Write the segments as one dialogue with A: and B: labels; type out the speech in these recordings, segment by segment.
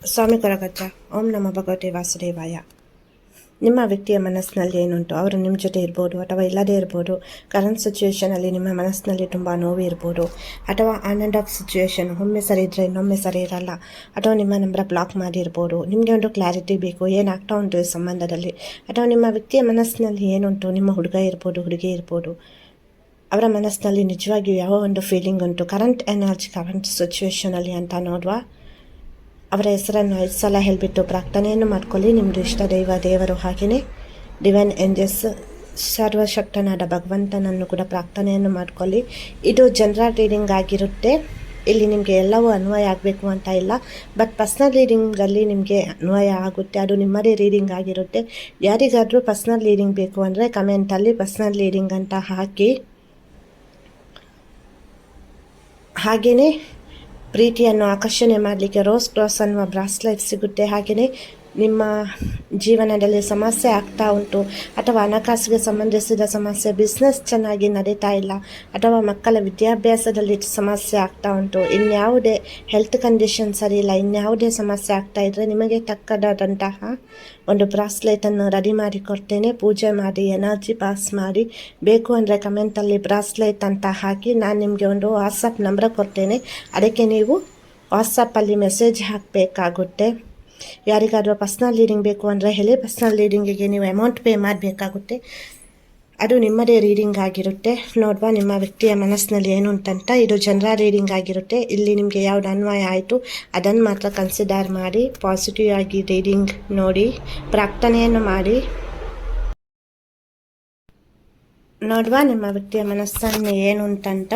A: ಸ್ವಾಮಿ ಕೊರಗಜ್ಜ. ಓಂ ನಮ ಭಗವತೆ ವಾಸುದೇವಾಯ. ನಿಮ್ಮ ವ್ಯಕ್ತಿಯ ಮನಸ್ಸಿನಲ್ಲಿ ಏನುಂಟು, ಅವರು ನಿಮ್ಮ ಜೊತೆ ಇರ್ಬೋದು ಅಥವಾ ಇಲ್ಲದೇ ಇರ್ಬೋದು. ಕರೆಂಟ್ ಸಿಚುವೇಷನಲ್ಲಿ ನಿಮ್ಮ ಮನಸ್ಸಿನಲ್ಲಿ ತುಂಬ ನೋವು ಇರ್ಬೋದು, ಅಥವಾ ಆನ್ ಆ್ಯಂಡ್ ಆಫ್ ಸಿಚುವೇಷನ್, ಒಮ್ಮೆ ಸರಿ ಇದ್ದರೆ ಇನ್ನೊಮ್ಮೆ ಸರಿ ಇರಲ್ಲ, ಅಥವಾ ನಿಮ್ಮ ನಂಬರ್ ಬ್ಲಾಕ್ ಮಾಡಿರ್ಬೋದು. ನಿಮಗೆ ಒಂದು ಕ್ಲಾರಿಟಿ ಬೇಕು, ಏನಾಗ್ತಾ ಉಂಟು ಈ ಸಂಬಂಧದಲ್ಲಿ, ಅಥವಾ ನಿಮ್ಮ ವ್ಯಕ್ತಿಯ ಮನಸ್ಸಿನಲ್ಲಿ ಏನುಂಟು. ನಿಮ್ಮ ಹುಡುಗ ಇರ್ಬೋದು, ಹುಡುಗಿ ಇರ್ಬೋದು, ಅವರ ಮನಸ್ಸಿನಲ್ಲಿ ನಿಜವಾಗಿಯೂ ಯಾವ ಒಂದು ಫೀಲಿಂಗ್ ಉಂಟು, ಕರೆಂಟ್ ಎನರ್ಜಿ, ಕರೆಂಟ್ ಸಿಚುವೇಷನಲ್ಲಿ ಅಂತ ನೋಡುವ. ಅವರ ಹೆಸರನ್ನು 5 ಸಲ ಹೇಳಿಬಿಟ್ಟು ಪ್ರಾರ್ಥನೆಯನ್ನು ಮಾಡ್ಕೊಳ್ಳಿ. ನಿಮ್ಮದು ಇಷ್ಟ ದೇವರು, ಹಾಗೆಯೇ ಡಿವೈನ್ ಏಂಜಲ್ಸ್, ಸರ್ವಶಕ್ತನಾದ ಭಗವಂತನನ್ನು ಕೂಡ ಪ್ರಾರ್ಥನೆಯನ್ನು ಮಾಡ್ಕೊಳ್ಳಿ. ಇದು ಜನರಲ್ ರೀಡಿಂಗ್ ಆಗಿರುತ್ತೆ. ಇಲ್ಲಿ ನಿಮಗೆ ಎಲ್ಲವೂ ಅನ್ವಯ ಆಗಬೇಕು ಅಂತ ಇಲ್ಲ, ಬಟ್ ಪರ್ಸ್ನಲ್ ರೀಡಿಂಗಲ್ಲಿ ನಿಮಗೆ ಅನ್ವಯ ಆಗುತ್ತೆ. ಅದು ನಿಮ್ಮದೇ ರೀಡಿಂಗ್ ಆಗಿರುತ್ತೆ. ಯಾರಿಗಾದರೂ ಪರ್ಸ್ನಲ್ ರೀಡಿಂಗ್ ಬೇಕು ಅಂದರೆ ಕಮೆಂಟಲ್ಲಿ ಪರ್ಸ್ನಲ್ ರೀಡಿಂಗ್ ಅಂತ ಹಾಕಿ. ಹಾಗೆಯೇ ಪ್ರೀತಿಯನ್ನು ಆಕರ್ಷಣೆ ಮಾಡಲಿಕ್ಕೆ ರೋಸ್ ಕ್ರಾಸ್ ಅನ್ನುವ ಬ್ರಾಸ್ಲೈಟ್ ಸಿಗುತ್ತೆ. ಹಾಗೆಯೇ ನಿಮ್ಮ ಜೀವನದಲ್ಲಿ ಸಮಸ್ಯೆ ಆಗ್ತಾ ಉಂಟು, ಅಥವಾ ಹಣಕಾಸಿಗೆ ಸಂಬಂಧಿಸಿದ ಸಮಸ್ಯೆ, ಬಿಸ್ನೆಸ್ ಚೆನ್ನಾಗಿ ನಡೀತಾ ಇಲ್ಲ, ಅಥವಾ ಮಕ್ಕಳ ವಿದ್ಯಾಭ್ಯಾಸದಲ್ಲಿ ಸಮಸ್ಯೆ ಆಗ್ತಾ ಉಂಟು, ಇನ್ಯಾವುದೇ ಹೆಲ್ತ್ ಕಂಡೀಷನ್ ಸರಿ ಇಲ್ಲ, ಇನ್ಯಾವುದೇ ಸಮಸ್ಯೆ ಆಗ್ತಾ ಇದ್ದರೆ ನಿಮಗೆ ತಕ್ಕದಾದಂತಹ ಒಂದು ಬ್ರಾಸ್ಲೈಟನ್ನು ರೆಡಿ ಮಾಡಿ ಕೊಡ್ತೇನೆ. ಪೂಜೆ ಮಾಡಿ, ಎನರ್ಜಿ ಪಾಸ್ ಮಾಡಿ. ಬೇಕು ಅಂದರೆ ಕಮೆಂಟಲ್ಲಿ ಬ್ರಾಸ್ಲೈಟ್ ಅಂತ ಹಾಕಿ. ನಾನು ನಿಮಗೆ ಒಂದು ವಾಟ್ಸಪ್ ನಂಬರ್ ಕೊಡ್ತೇನೆ, ಅದಕ್ಕೆ ನೀವು ವಾಟ್ಸಪ್ಪಲ್ಲಿ ಮೆಸೇಜ್ ಹಾಕಬೇಕಾಗುತ್ತೆ. ಯಾರಿಗಾದರೂ ಪರ್ಸ್ನಲ್ ರೀಡಿಂಗ್ ಬೇಕು ಅಂದರೆ ಹೇಳಿ. ಪರ್ಸ್ನಲ್ ರೀಡಿಂಗಿಗೆ ನೀವು ಅಮೌಂಟ್ ಪೇ ಮಾಡಬೇಕಾಗುತ್ತೆ. ಅದು ನಿಮ್ಮದೇ ರೀಡಿಂಗ್ ಆಗಿರುತ್ತೆ. ನೋಡುವ ನಿಮ್ಮ ವ್ಯಕ್ತಿಯ ಮನಸ್ಸಿನಲ್ಲಿ ಏನು ಅಂತಂತ. ಇದು ಜನರಲ್ ರೀಡಿಂಗ್ ಆಗಿರುತ್ತೆ. ಇಲ್ಲಿ ನಿಮಗೆ ಯಾವುದು ಅನ್ವಯ ಆಯಿತು ಅದನ್ನು ಮಾತ್ರ ಕನ್ಸಿಡರ್ ಮಾಡಿ ಪಾಸಿಟಿವ್ ಆಗಿ ರೀಡಿಂಗ್ ನೋಡಿ, ಪ್ರಾರ್ಥನೆಯನ್ನು ಮಾಡಿ. ನೋಡುವ ನಿಮ್ಮ ವ್ಯಕ್ತಿಯ ಮನಸ್ಸನ್ನು ಏನು ಅಂತಂತ.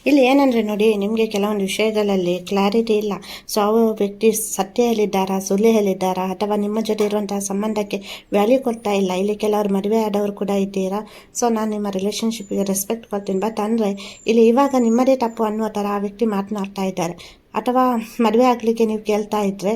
A: ಇಲ್ಲಿ ಏನಂದರೆ ನೋಡಿ, ನಿಮಗೆ ಕೆಲವೊಂದು ವಿಷಯಗಳಲ್ಲಿ ಕ್ಲಾರಿಟಿ ಇಲ್ಲ. ಸೊ ಆ ವ್ಯಕ್ತಿ ಸತ್ಯ ಹೇಳಿದ್ದಾರಾ, ಸುಳ್ಳು ಹೇಳಿದ್ದಾರಾ, ಅಥವಾ ನಿಮ್ಮ ಜೊತೆ ಇರುವಂತಹ ಸಂಬಂಧಕ್ಕೆ ವ್ಯಾಲ್ಯೂ ಕೊಡ್ತಾ ಇಲ್ಲ. ಇಲ್ಲಿ ಕೆಲವರು ಮದುವೆ ಆದವರು ಕೂಡ ಇದ್ದೀರಾ. ಸೊ ನಾನು ನಿಮ್ಮ ರಿಲೇಷನ್ಶಿಪ್ಗೆ ರೆಸ್ಪೆಕ್ಟ್ ಕೊಡ್ತೀನಿ. ಬಟ್ ಅಂದರೆ ಇಲ್ಲಿ ಇವಾಗ ನಿಮ್ಮದೇ ತಪ್ಪು ಅನ್ನುವ ಥರ ಆ ವ್ಯಕ್ತಿ ಮಾತನಾಡ್ತಾ ಇದ್ದಾರೆ. ಅಥವಾ ಮದುವೆ ಆಗಲಿಕ್ಕೆ ನೀವು ಕೇಳ್ತಾ ಇದ್ದರೆ,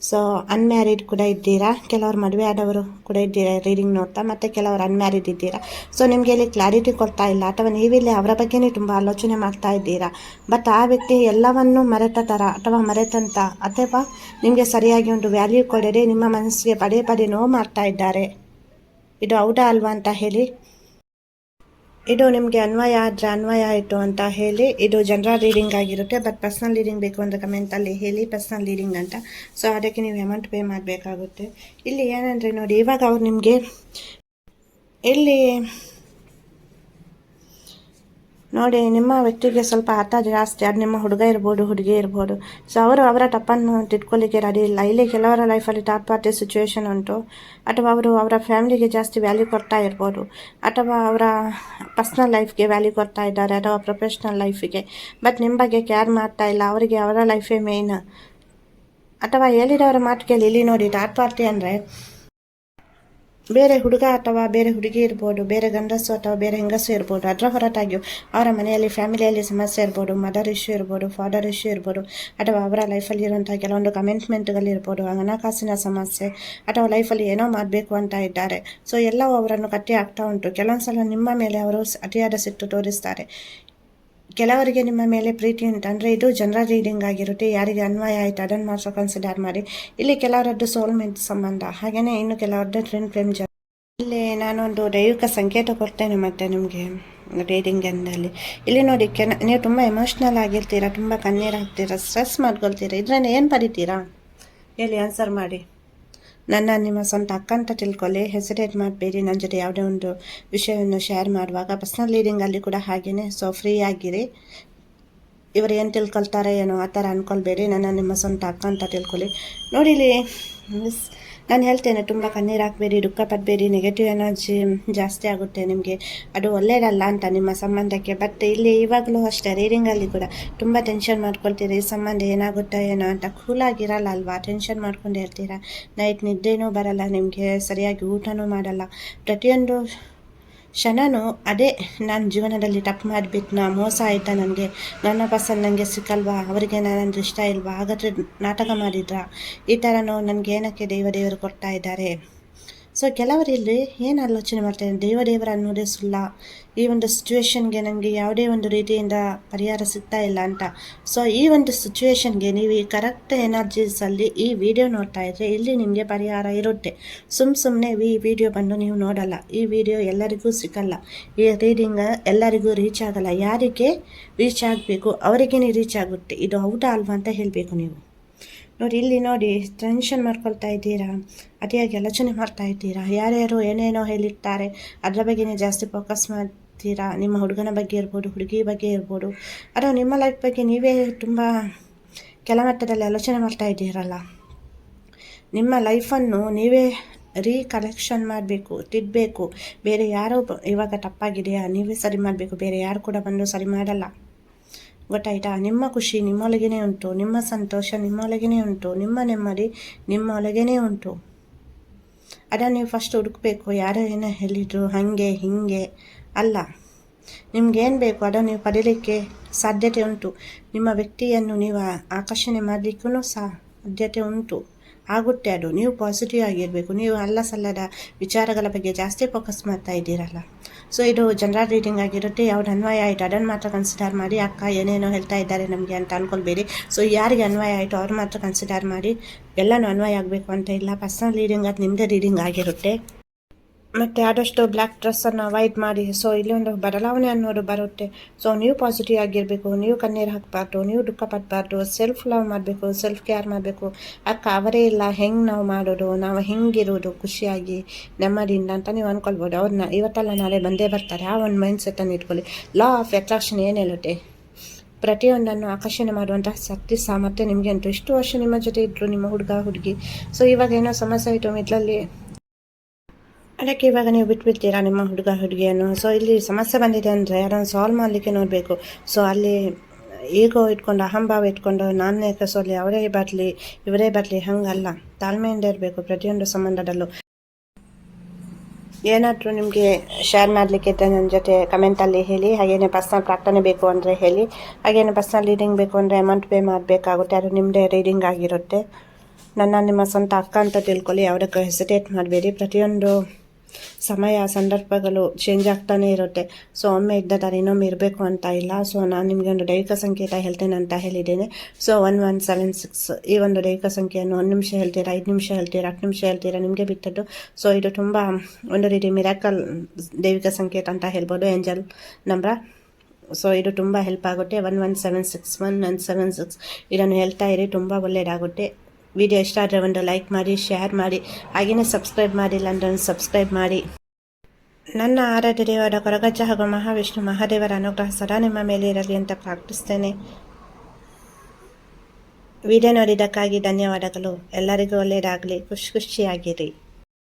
A: ಸೊ ಅನ್ಮ್ಯಾರಿಡ್ ಕೂಡ ಇದ್ದೀರಾ, ಕೆಲವರು ಮದುವೆ ಆದವರು ಕೂಡ ಇದ್ದೀರಾ ರೀಡಿಂಗ್ ನೋಡ್ತಾ, ಮತ್ತು ಕೆಲವರು ಅನ್ಮ್ಯಾರಿಡ್ ಇದ್ದೀರಾ. ಸೊ ನಿಮಗೆ ಇಲ್ಲಿ ಕ್ಲಾರಿಟಿ ಕೊಡ್ತಾ ಇಲ್ಲ, ಅಥವಾ ನೀವಿಲ್ಲಿ ಅವರ ಬಗ್ಗೆನೇ ತುಂಬ ಆಲೋಚನೆ ಮಾಡ್ತಾ ಇದ್ದೀರಾ. ಬಟ್ ಆ ವ್ಯಕ್ತಿ ಎಲ್ಲವನ್ನೂ ಮರೆತ ಥರ ಅಥವಾ ಮರೆತಂತ, ಅಥವಾ ನಿಮಗೆ ಸರಿಯಾಗಿ ಒಂದು ವ್ಯಾಲ್ಯೂ ಕೊಡದೆ ನಿಮ್ಮ ಮನಸ್ಸಿಗೆ ಪದೇ ಪದೇ ನೋವು ಮಾಡ್ತಾ ಇದ್ದಾರೆ. ಇದು ಹೌದಾ ಅಲ್ವಾ ಅಂತ ಹೇಳಿ. ಇದು ನಿಮಗೆ ಅನ್ವಯ ಆದರೆ ಅನ್ವಯ ಆಯಿತು ಅಂತ ಹೇಳಿ. ಇದು ಜನರಲ್ ರೀಡಿಂಗ್ ಆಗಿರುತ್ತೆ. ಬಟ್ ಪರ್ಸ್ನಲ್ ರೀಡಿಂಗ್ ಬೇಕು ಅಂದರೆ ಕಮೆಂಟಲ್ಲಿ ಹೇಳಿ ಪರ್ಸ್ನಲ್ ರೀಡಿಂಗ್ ಅಂತ. ಸೊ ಅದಕ್ಕೆ ನೀವು ಅಮೌಂಟ್ ಪೇ ಮಾಡಬೇಕಾಗುತ್ತೆ. ಇಲ್ಲಿ ಏನಂದರೆ ನೋಡಿ, ಇವಾಗ ಅವ್ರು ನಿಮಗೆ ಇಲ್ಲಿ ನೋಡಿ, ನಿಮ್ಮ ವ್ಯಕ್ತಿಗೆ ಸ್ವಲ್ಪ ಹಠ ಜಾಸ್ತಿ. ಅದು ನಿಮ್ಮ ಹುಡುಗ ಇರ್ಬೋದು, ಹುಡುಗಿ ಇರ್ಬೋದು. ಸೊ ಅವರು ಅವರ ತಪ್ಪನ್ನು ತಿದ್ಕೊಳ್ಳಿಕ್ಕೆ ರೆಡಿ ಇಲ್ಲ. ಇಲ್ಲಿ ಕೆಲವರ ಲೈಫಲ್ಲಿ ಥರ್ಡ್ ಪಾರ್ಟಿ ಸಿಚುವೇಶನ್ ಉಂಟು, ಅಥವಾ ಅವರು ಅವರ ಫ್ಯಾಮಿಲಿಗೆ ಜಾಸ್ತಿ ವ್ಯಾಲ್ಯೂ ಕೊಡ್ತಾ ಇರ್ಬೋದು, ಅಥವಾ ಅವರ ಪರ್ಸ್ನಲ್ ಲೈಫ್ಗೆ ವ್ಯಾಲ್ಯೂ ಕೊಡ್ತಾ ಇದ್ದಾರೆ, ಅಥವಾ ಪ್ರೊಫೆಷ್ನಲ್ ಲೈಫಿಗೆ. ಬಟ್ ನಿಮ್ಮ ಬಗ್ಗೆ ಕೇರ್ ಮಾಡ್ತಾ ಇಲ್ಲ. ಅವರಿಗೆ ಅವರ ಲೈಫೇ ಮೇನ್. ಅಥವಾ ಹೇಳಿದವರ ಮಾತು ಕೇಳಿ. ಇಲ್ಲಿ ನೋಡಿ, ಥರ್ಡ್ ಪಾರ್ಟಿ ಅಂದರೆ ಬೇರೆ ಹುಡುಗ ಅಥವಾ ಬೇರೆ ಹುಡುಗಿ ಇರ್ಬೋದು, ಬೇರೆ ಗಂಡಸು ಅಥವಾ ಬೇರೆ ಹೆಂಗಸು ಇರ್ಬೋದು. ಅದರ ಹೊರತಾಗಿಯೂ ಅವರ ಮನೆಯಲ್ಲಿ ಫ್ಯಾಮಿಲಿಯಲ್ಲಿ ಸಮಸ್ಯೆ ಇರ್ಬೋದು, ಮದರ್ ಇಶ್ಯೂ ಇರ್ಬೋದು, ಫಾದರ್ ಇಶ್ಯೂ ಇರ್ಬೋದು, ಅಥವಾ ಅವರ ಲೈಫಲ್ಲಿ ಇರುವಂಥ ಕೆಲವೊಂದು ಕಮಿಟ್ಮೆಂಟ್ಗಳಿರ್ಬೋದು, ಹಣಕಾಸಿನ ಸಮಸ್ಯೆ, ಅಥವಾ ಲೈಫಲ್ಲಿ ಏನೋ ಮಾಡಬೇಕು ಅಂತ ಇದ್ದಾರೆ. ಸೊ ಎಲ್ಲವೂ ಅವರನ್ನು ಕಟ್ಟಿ ಆಗ್ತಾ ಉಂಟು. ಕೆಲವೊಂದು ಸಲ ನಿಮ್ಮ ಮೇಲೆ ಅವರು ಅತಿಯಾದ ಸಿಟ್ಟು ತೋರಿಸ್ತಾರೆ. ಕೆಲವರಿಗೆ ನಿಮ್ಮ ಮೇಲೆ ಪ್ರೀತಿ ಉಂಟು. ಅಂದರೆ ಇದು ಜನರಲ್ ರೀಡಿಂಗ್ ಆಗಿರುತ್ತೆ. ಯಾರಿಗೆ ಅನ್ವಯ ಆಯಿತು ಅದನ್ನು ಮಾತ್ರ ಕನ್ಸಿಡರ್ ಮಾಡಿ. ಇಲ್ಲಿ ಕೆಲವರದ್ದು ಸೋಲ್ಮೇಟ್ ಸಂಬಂಧ, ಹಾಗೆಯೇ ಇನ್ನು ಕೆಲವರದ್ದು ಟ್ವಿನ್ ಫ್ಲೇಮ್ ಇಲ್ಲಿ ನಾನೊಂದು ದೈವಿಕ ಸಂಕೇತ ಕೊಡ್ತೇನೆ ಮತ್ತು ನಿಮಗೆ ರೀಡಿಂಗ್ ಎಂದಲ್ಲಿ. ಇಲ್ಲಿ ನೋಡಿ, ನೀವು ತುಂಬ ಎಮೋಷ್ನಲ್ ಆಗಿರ್ತೀರಾ, ತುಂಬ ಕಣ್ಣೀರು ಹಾಕ್ತೀರಾ, ಸ್ಟ್ರೆಸ್ ಮಾಡ್ಕೊಳ್ತೀರಾ. ಇದನ್ನು ಏನು ಬರೀತೀರಾ ಹೇಳಿ, ಆನ್ಸರ್ ಮಾಡಿ. ನಿಮ್ಮ ಸ್ವಂತ ಅಕ್ಕ ಅಂತ ತಿಳ್ಕೊಳ್ಳಿ. ಹೆಸಿಟೇಟ್ ಮಾಡಬೇಡಿ ನನ್ನ ಜೊತೆ ಯಾವುದೇ ಒಂದು ವಿಷಯವನ್ನು ಶೇರ್ ಮಾಡುವಾಗ. ಪರ್ಸ್ನಲ್ ರೀಡಿಂಗಲ್ಲಿ ಕೂಡ ಹಾಗೆಯೇ. ಸೊ ಫ್ರೀ ಆಗಿರಿ. ಇವರು ಏನು ತಿಳ್ಕೊಳ್ತಾರೆ ಏನೋ ಆ ಥರ ಅಂದ್ಕೊಳ್ಬೇಡಿ. ನಿಮ್ಮ ಸ್ವಂತ ಅಕ್ಕ ಅಂತ ತಿಳ್ಕೊಳ್ಳಿ. ನೋಡಿ, ಇಲ್ಲಿ ನಾನು ಹೇಳ್ತೇನೆ, ತುಂಬ ಕಣ್ಣೀರು ಹಾಕಬೇಡಿ, ದುಃಖ ಪಡಬೇಡಿ. ನೆಗೆಟಿವ್ ಎನರ್ಜಿ ಜಾಸ್ತಿ ಆಗುತ್ತೆ ನಿಮಗೆ, ಅದು ಒಳ್ಳೆಯದಲ್ಲ ಅಂತ ನಿಮ್ಮ ಸಂಬಂಧಕ್ಕೆ. ಬಟ್ ಇಲ್ಲಿ ಇವಾಗಲೂ ಅಷ್ಟೇ, ರೀಡಿಂಗಲ್ಲಿ ಕೂಡ ತುಂಬ ಟೆನ್ಷನ್ ಮಾಡ್ಕೊಳ್ತೀರಿ. ಈ ಸಂಬಂಧ ಏನಾಗುತ್ತೋ ಏನೋ ಅಂತ. ಕೂಲಾಗಿರಲ್ಲ ಅಲ್ವಾ, ಟೆನ್ಷನ್ ಮಾಡ್ಕೊಂಡು ಇರ್ತೀರಾ. ನೈಟ್ ನಿದ್ದೆನೂ ಬರಲ್ಲ ನಿಮಗೆ, ಸರಿಯಾಗಿ ಊಟನೂ ಮಾಡಲ್ಲ. ಪ್ರತಿಯೊಂದು ಕ್ಷಣನೂ ಅದೇ, ನಾನು ಜೀವನದಲ್ಲಿ ತಪ್ಪು ಮಾಡಿಬಿಟ್ನಾ, ಮೋಸ ಆಯಿತಾ, ನನಗೆ ನನ್ನ ಪರ್ಸನ್ ನನಗೆ ಸಿಕ್ಕಲ್ವಾ, ಅವರಿಗೆ ನನ್ನದು ಇಷ್ಟ ಇಲ್ವಾ, ಹಾಗಾದರೆ ನಾಟಕ ಮಾಡಿದ್ರಾ, ಈ ಥರ ನನಗೆ ಏನಕ್ಕೆ ದೇವರು ಕೊಡ್ತಾ ಇದ್ದಾರೆ. ಸೊ ಕೆಲವರಿಲ್ಲಿ ಏನು ಆಲೋಚನೆ ಮಾಡ್ತಾರೆ, ದೇವರ ಅನ್ನೋದೇ ಸುಳ್ಳ, ಈ ಒಂದು ಸಿಚುವೇಶನ್ಗೆ ನನಗೆ ಯಾವುದೇ ಒಂದು ರೀತಿಯಿಂದ ಪರಿಹಾರ ಸಿಗ್ತಾ ಇಲ್ಲ ಅಂತ. ಸೊ ಈ ಒಂದು ಸಿಚುವೇಶನ್ಗೆ ನೀವು ಈ ಕರೆಕ್ಟ್ ಎನರ್ಜೀಸಲ್ಲಿ ಈ ವಿಡಿಯೋ ನೋಡ್ತಾ ಇದ್ರೆ ಇಲ್ಲಿ ನಿಮಗೆ ಪರಿಹಾರ ಇರುತ್ತೆ. ಸುಮ್ಮನೆ ಈ ವಿಡಿಯೋ ಬಂದು ನೀವು ನೋಡಲ್ಲ. ಈ ವಿಡಿಯೋ ಎಲ್ಲರಿಗೂ ಸಿಗಲ್ಲ, ಈ ರೀಡಿಂಗ್ ಎಲ್ಲರಿಗೂ ರೀಚ್ ಆಗಲ್ಲ. ಯಾರಿಗೆ ರೀಚ್ ಆಗಬೇಕು ಅವರಿಗೇ ರೀಚ್ ಆಗುತ್ತೆ. ಇದು ಹೌದಾ ಅಲ್ವಾ ಅಂತ ಹೇಳಬೇಕು ನೀವು. ನೋಡಿ ಇಲ್ಲಿ ನೋಡಿ, ಟೆನ್ಷನ್ ಮಾಡ್ಕೊಳ್ತಾ ಇದ್ದೀರಾ, ಅತಿಯಾಗಿ ಆಲೋಚನೆ ಮಾಡ್ತಾ ಇದ್ದೀರಾ, ಯಾರ್ಯಾರು ಏನೇನೋ ಹೇಳಿರ್ತಾರೆ ಅದರ ಬಗ್ಗೆನೇ ಜಾಸ್ತಿ ಫೋಕಸ್ ಮಾಡ್ತೀರಾ. ನಿಮ್ಮ ಹುಡುಗನ ಬಗ್ಗೆ ಇರ್ಬೋದು, ಹುಡುಗಿ ಬಗ್ಗೆ ಇರ್ಬೋದು, ಅಥವಾ ನಿಮ್ಮ ಲೈಫ್ ಬಗ್ಗೆ ನೀವೇ ತುಂಬ ಕೆಳಮಟ್ಟದಲ್ಲಿ ಆಲೋಚನೆ ಮಾಡ್ತಾ ಇದ್ದೀರಲ್ಲ. ನಿಮ್ಮ ಲೈಫನ್ನು ನೀವೇ ರೀಕಲೆಕ್ಷನ್ ಮಾಡಬೇಕು, ತಿದ್ದಬೇಕು. ಬೇರೆ ಯಾರೋ ಇವಾಗ ತಪ್ಪಾಗಿದೆಯಾ ನೀವೇ ಸರಿ ಮಾಡಬೇಕು, ಬೇರೆ ಯಾರು ಕೂಡ ಬಂದು ಸರಿ ಮಾಡಲ್ಲ. ಗೊತ್ತಾಯ್ತಾ? ನಿಮ್ಮ ಖುಷಿ ನಿಮ್ಮೊಳಗೇ ಉಂಟು, ನಿಮ್ಮ ಸಂತೋಷ ನಿಮ್ಮೊಳಗೇ ಉಂಟು, ನಿಮ್ಮ ನೆಮ್ಮದಿ ನಿಮ್ಮೊಳಗೇ ಉಂಟು. ಅದನ್ನು ನೀವು ಫಸ್ಟ್ ಹುಡುಕಬೇಕು. ಯಾರೋ ಏನೋ ಹೇಳಿದ್ರು ಹಾಗೆ ಹೀಗೆ ಅಲ್ಲ, ನಿಮ್ಗೇನು ಬೇಕು ಅದನ್ನು ನೀವು ಪಡೀಲಿಕ್ಕೆ ಸಾಧ್ಯತೆ ಉಂಟು. ನಿಮ್ಮ ವ್ಯಕ್ತಿಯನ್ನು ನೀವು ಆಕರ್ಷಣೆ ಮಾಡಲಿಕ್ಕೂ ಸಾಧ್ಯತೆ ಉಂಟು, ಆಗುತ್ತೆ. ಅದು ನೀವು ಪಾಸಿಟಿವ್ ಆಗಿರಬೇಕು. ನೀವು ಅಲ್ಲ ಸಲ್ಲದ ವಿಚಾರಗಳ ಬಗ್ಗೆ ಜಾಸ್ತಿ ಫೋಕಸ್ ಮಾಡ್ತಾ ಇದ್ದೀರಲ್ಲ. ಸೊ ಇದು ಜನರಲ್ ರೀಡಿಂಗ್ ಆಗಿರುತ್ತೆ. ಯಾವ್ದು ಅನ್ವಯ ಆಯಿತು ಅದನ್ನು ಮಾತ್ರ ಕನ್ಸಿಡರ್ ಮಾಡಿ. ಅಕ್ಕ ಏನೇನೋ ಹೇಳ್ತಾ ಇದ್ದಾರೆ ನಮಗೆ ಅಂತ ಅಂದ್ಕೊಳ್ಬೇಡಿ. ಸೊ ಯಾರಿಗೆ ಅನ್ವಯ ಆಯಿತು ಅವ್ರು ಮಾತ್ರ ಕನ್ಸಿಡರ್ ಮಾಡಿ. ಎಲ್ಲನೂ ಅನ್ವಯ ಆಗಬೇಕು ಅಂತ ಇಲ್ಲ. ಪರ್ಸನಲ್ ರೀಡಿಂಗ್ ಅದು ನಿಮ್ಮದೇ ರೀಡಿಂಗ್ ಆಗಿರುತ್ತೆ. ಮತ್ತು ಆದಷ್ಟು ಬ್ಲ್ಯಾಕ್ ಡ್ರೆಸ್ಸನ್ನು ಅವಾಯ್ಡ್ ಮಾಡಿ. ಸೊ ಇಲ್ಲಿ ಒಂದು ಬದಲಾವಣೆ ಅನ್ನೋದು ಬರುತ್ತೆ. ಸೊ ನೀವು ಪಾಸಿಟಿವ್ ಆಗಿರಬೇಕು, ನೀವು ಕಣ್ಣೀರು ಹಾಕಬಾರ್ದು, ನೀವು ದುಃಖ ಪಡಬಾರ್ದು, ಸೆಲ್ಫ್ ಲವ್ ಮಾಡಬೇಕು, ಸೆಲ್ಫ್ ಕೇರ್ ಮಾಡಬೇಕು. ಅಕ್ಕ ಅವರೇ ಇಲ್ಲ, ಹೆಂಗೆ ನಾವು ಮಾಡೋದು, ನಾವು ಹೆಂಗಿರೋದು ಖುಷಿಯಾಗಿ ನೆಮ್ಮದಿಯಿಂದ ಅಂತ ನೀವು ಅಂದ್ಕೊಳ್ಬೋದು. ಅವ್ರನ್ನ ಇವತ್ತಲ್ಲ ನಾಳೆ ಬಂದೇ ಬರ್ತಾರೆ. ಆ ಒಂದು ಮೈಂಡ್ ಸೆಟ್ಟನ್ನು ಇಟ್ಕೊಳ್ಳಿ. ಲಾ ಆಫ್ ಅಟ್ರಾಕ್ಷನ್ ಏನು ಹೇಳುತ್ತೆ, ಪ್ರತಿಯೊಂದನ್ನು ಆಕರ್ಷಣೆ ಮಾಡುವಂತಹ ಶಕ್ತಿ ಸಾಮರ್ಥ್ಯ ನಿಮಗೆ ಉಂಟು. ಇಷ್ಟು ವರ್ಷ ನಿಮ್ಮ ಜೊತೆ ಇದ್ದರು ನಿಮ್ಮ ಹುಡುಗ ಹುಡುಗಿ. ಸೊ ಇವಾಗ ಏನೋ ಸಮಸ್ಯೆ ಆಯಿತು ಮಿಡ್ಲಲ್ಲಿ, ಅದಕ್ಕೆ ಇವಾಗ ನೀವು ಬಿಟ್ಬಿಡ್ತೀರಾ ನಿಮ್ಮ ಹುಡುಗ ಹುಡುಗಿಯನ್ನು. ಸೊ ಇಲ್ಲಿ ಸಮಸ್ಯೆ ಬಂದಿದೆ ಅಂದರೆ ಅದನ್ನು ಸಾಲ್ವ್ ಮಾಡಲಿಕ್ಕೆ ನೋಡಬೇಕು. ಸೊ ಅಲ್ಲಿ ಈಗೋ ಇಟ್ಕೊಂಡು ಅಹಂಭಾವ ಇಟ್ಕೊಂಡು ನಾನೇ ಕಸೋಲಿ, ಅವರೇ ಬರಲಿ ಇವರೇ ಬರಲಿ, ಹಂಗಲ್ಲ. ತಾಳ್ಮೆಯಿಂದ ಇರಬೇಕು ಪ್ರತಿಯೊಂದು ಸಂಬಂಧದಲ್ಲೂ. ಏನಾದರೂ ನಿಮಗೆ ಶೇರ್ ಮಾಡಲಿಕ್ಕೆ ಇದ್ದರೆ ನನ್ನ ಜೊತೆ ಕಮೆಂಟಲ್ಲಿ ಹೇಳಿ. ಹಾಗೇನೇ ಪರ್ಸ್ನಲ್ ಪ್ರಾರ್ಥನೆ ಬೇಕು ಅಂದರೆ ಹೇಳಿ. ಹಾಗೇನೇ ಪರ್ಸ್ನಲ್ ರೀಡಿಂಗ್ ಬೇಕು ಅಂದರೆ ಅಮೌಂಟ್ ಪೇ ಮಾಡಬೇಕಾಗುತ್ತೆ. ಅದು ನಿಮ್ಮದೇ ರೀಡಿಂಗ್ ಆಗಿರುತ್ತೆ. ನಿಮ್ಮ ಸ್ವಂತ ಅಕ್ಕ ಅಂತ ತಿಳ್ಕೊಳ್ಳಿ. ಯಾವುದಕ್ಕೂ ಹೆಸಿಟೇಟ್ ಮಾಡಬೇಡಿ. ಪ್ರತಿಯೊಂದು ಸಮಯ ಸಂದರ್ಭಗಳು ಚೇಂಜ್ ಆಗ್ತಾನೆ ಇರುತ್ತೆ. ಸೊ ಒಮ್ಮೆ ಇದ್ದ ಥರ ಇನ್ನೊಮ್ಮೆ ಇರಬೇಕು ಅಂತ ಇಲ್ಲ. ಸೊ ನಾನು ನಿಮಗೆ ಒಂದು ದೈವಿಕ ಸಂಕೇತ ಹೇಳ್ತೇನೆ ಅಂತ ಹೇಳಿದ್ದೇನೆ. ಸೊ 1176 ಈ ಒಂದು ದೈವಿಕ ಸಂಖ್ಯೆಯನ್ನು 1 ನಿಮಿಷ ಹೇಳ್ತೀರಾ, 5 ನಿಮಿಷ ಹೇಳ್ತೀರಾ, 10 ನಿಮಿಷ ಹೇಳ್ತೀರಾ, ನಿಮಗೆ ಬಿಟ್ಟದ್ದು. ಸೊ ಇದು ತುಂಬ ಒಂದು ರೀತಿ ಮಿರಾಕಲ್ ದೈವಿಕ ಸಂಕೇತ ಅಂತ ಹೇಳ್ಬೋದು, ಏಂಜಲ್ ನಂಬರ್. ಸೊ ಇದು ತುಂಬ ಹೆಲ್ಪ್ ಆಗುತ್ತೆ. 1176 ಇದನ್ನು ಹೇಳ್ತಾ ಇರಿ, ತುಂಬ ಒಳ್ಳೆಯದಾಗುತ್ತೆ. ವಿಡಿಯೋ ಇಷ್ಟ ಆದರೆ ಒಂದು ಲೈಕ್ ಮಾಡಿ, ಶೇರ್ ಮಾಡಿ, ಹಾಗೆಯೇ ಸಬ್ಸ್ಕ್ರೈಬ್ ಮಾಡಿಲ್ಲ ಅಂದರೆ ಸಬ್ಸ್ಕ್ರೈಬ್ ಮಾಡಿ. ನನ್ನ ಆರಾಧ್ಯ ದೇವರ ಕೊರಗಜ್ಜ ಹಾಗೂ ಮಹಾವಿಷ್ಣು ಮಹಾದೇವರ ಅನುಗ್ರಹ ಸದಾ ನಿಮ್ಮ ಮೇಲೆ ಇರಲಿ ಅಂತ ಪ್ರಾರ್ಥಿಸ್ತೇನೆ. ವಿಡಿಯೋ ನೋಡಿದ್ದಕ್ಕಾಗಿ ಧನ್ಯವಾದಗಳು. ಎಲ್ಲರಿಗೂ ಒಳ್ಳೆಯದಾಗಲಿ, ಖುಷಿಯಾಗಿರಿ.